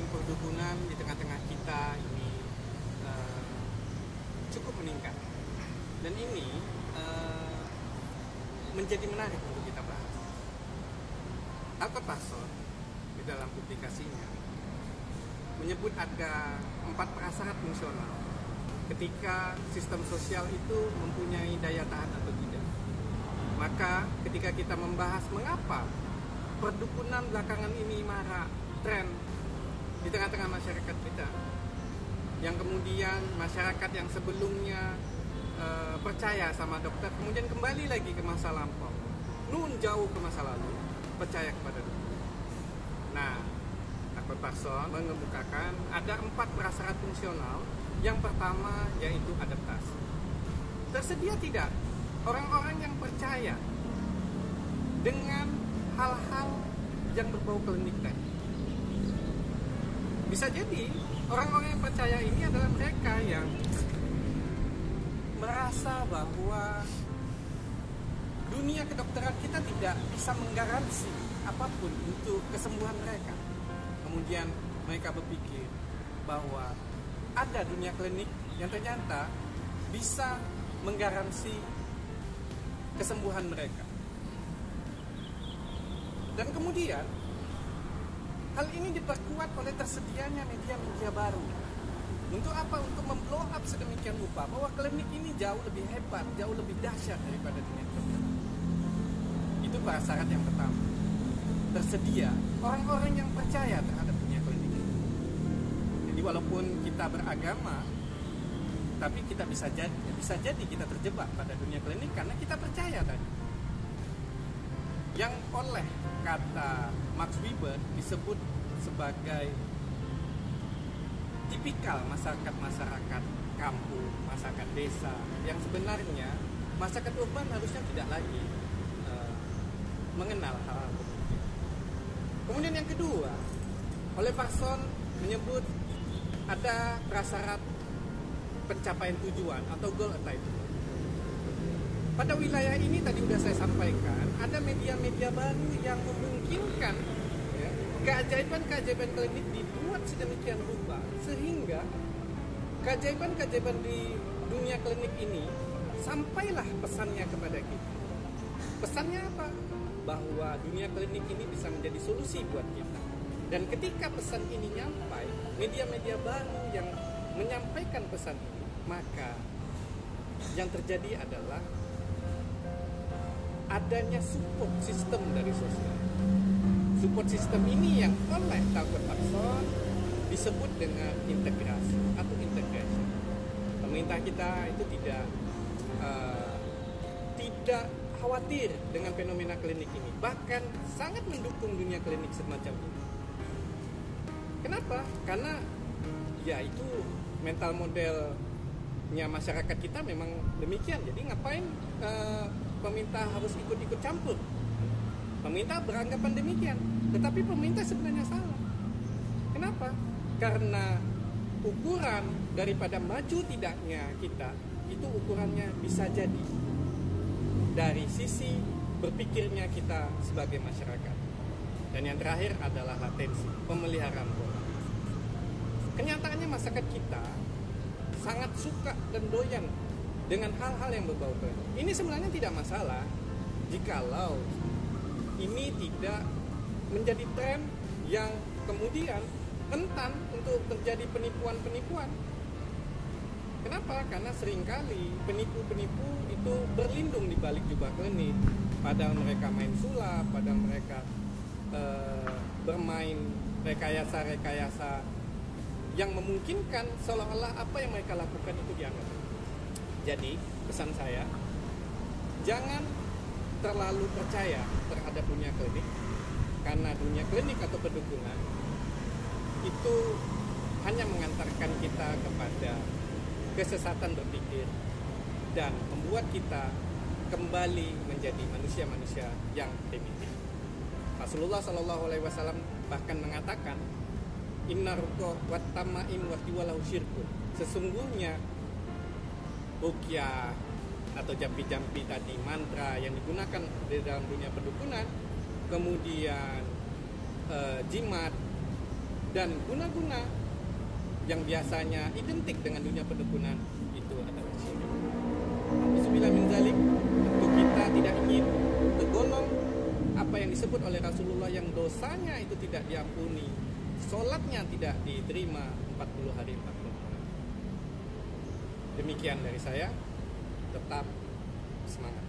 perdukunan di tengah-tengah kita ini cukup meningkat, dan ini menjadi menarik untuk kita bahas. Albert Parson di dalam publikasinya menyebut ada 4 prasyarat fungsional ketika sistem sosial itu mempunyai daya tahan atau tidak. Maka ketika kita membahas mengapa perdukunan belakangan ini marak tren di tengah-tengah masyarakat kita, yang kemudian masyarakat yang sebelumnya percaya sama dokter kemudian kembali lagi ke masa lampau, jauh ke masa lalu, percaya kepada dokter. Nah, Albert Parson mengemukakan ada 4 prasyarat fungsional. Yang pertama yaitu adaptasi. Tersedia tidak orang-orang yang percaya dengan hal-hal yang berbau klinik tadi? Bisa jadi orang-orang yang percaya ini adalah mereka yang merasa bahwa dunia kedokteran kita tidak bisa menggaransi apapun untuk kesembuhan mereka. Kemudian mereka berpikir bahwa ada dunia klinik yang ternyata bisa menggaransi kesembuhan mereka. Dan kemudian hal ini diperkuat oleh tersedianya media-media baru. Untuk apa? Untuk memblow up sedemikian rupa bahwa klinik ini jauh lebih hebat, jauh lebih dahsyat daripada dunia kedokteran. Itu prasyarat yang pertama. Tersedia orang-orang yang percaya terhadap dunia klinik. Jadi walaupun kita beragama, tapi kita bisa jadi kita terjebak pada dunia klinik karena kita percaya tadi. Yang oleh kata Max Weber disebut sebagai tipikal masyarakat kampung, masyarakat desa, yang sebenarnya masyarakat urban harusnya tidak lagi mengenal hal-hal demikian. Kemudian yang kedua, oleh Parson menyebut ada prasyarat pencapaian tujuan atau goal attainment. Pada wilayah ini tadi sudah saya sampaikan, ada media-media baru yang memungkinkan ya, keajaiban-keajaiban klinik dibuat sedemikian rupa sehingga keajaiban-keajaiban di dunia klinik ini sampailah pesannya kepada kita. Pesannya apa? Bahwa dunia klinik ini bisa menjadi solusi buat kita. Dan ketika pesan ini nyampai, media-media baru yang menyampaikan pesan ini, maka yang terjadi adalah adanya support system dari sosial. Support system ini yang oleh Albert Parson disebut dengan integrasi atau integration. Pemerintah kita itu tidak khawatir dengan fenomena klinik ini, bahkan sangat mendukung dunia klinik semacam ini. Kenapa? Karena ya itu mental modelnya masyarakat kita memang demikian. Jadi ngapain pemerintah harus ikut-ikut campur? Pemerintah beranggapan demikian, tetapi pemerintah sebenarnya salah. Kenapa? Karena ukuran daripada maju tidaknya kita itu ukurannya bisa jadi dari sisi berpikirnya kita sebagai masyarakat. Dan yang terakhir adalah latensi, pemeliharaan pola. Kenyataannya masyarakat kita sangat suka dan doyan dengan hal-hal yang berbau klinik. Ini sebenarnya tidak masalah jikalau ini tidak menjadi tren yang kemudian rentan untuk terjadi penipuan-penipuan. Kenapa? Karena seringkali penipu-penipu itu berlindung di balik jubah klinik. Padahal mereka main sulap, padahal mereka bermain rekayasa-rekayasa yang memungkinkan seolah-olah apa yang mereka lakukan itu dianggap. Jadi pesan saya, jangan terlalu percaya terhadap dunia klinik, karena dunia klinik atau perdukunan itu hanya mengantarkan kita kepada kesesatan berpikir dan membuat kita kembali menjadi manusia-manusia yang primitif. Rasulullah SAW bahkan mengatakan, Inna ruqyah wat tamaim wa tiwalahu syirkun. Sesungguhnya ruqyah atau jampi-jampi tadi, mantra yang digunakan di dalam dunia perdukunan, kemudian jimat dan guna-guna yang biasanya identik dengan dunia perdukunan itu adalah syirik. Bismillah min zalik, tentu kita tidak ingin tergolong apa yang disebut oleh Rasulullah yang dosanya itu tidak diampuni, sholatnya tidak diterima 40 hari 40 malam. Demikian dari saya, tetap semangat.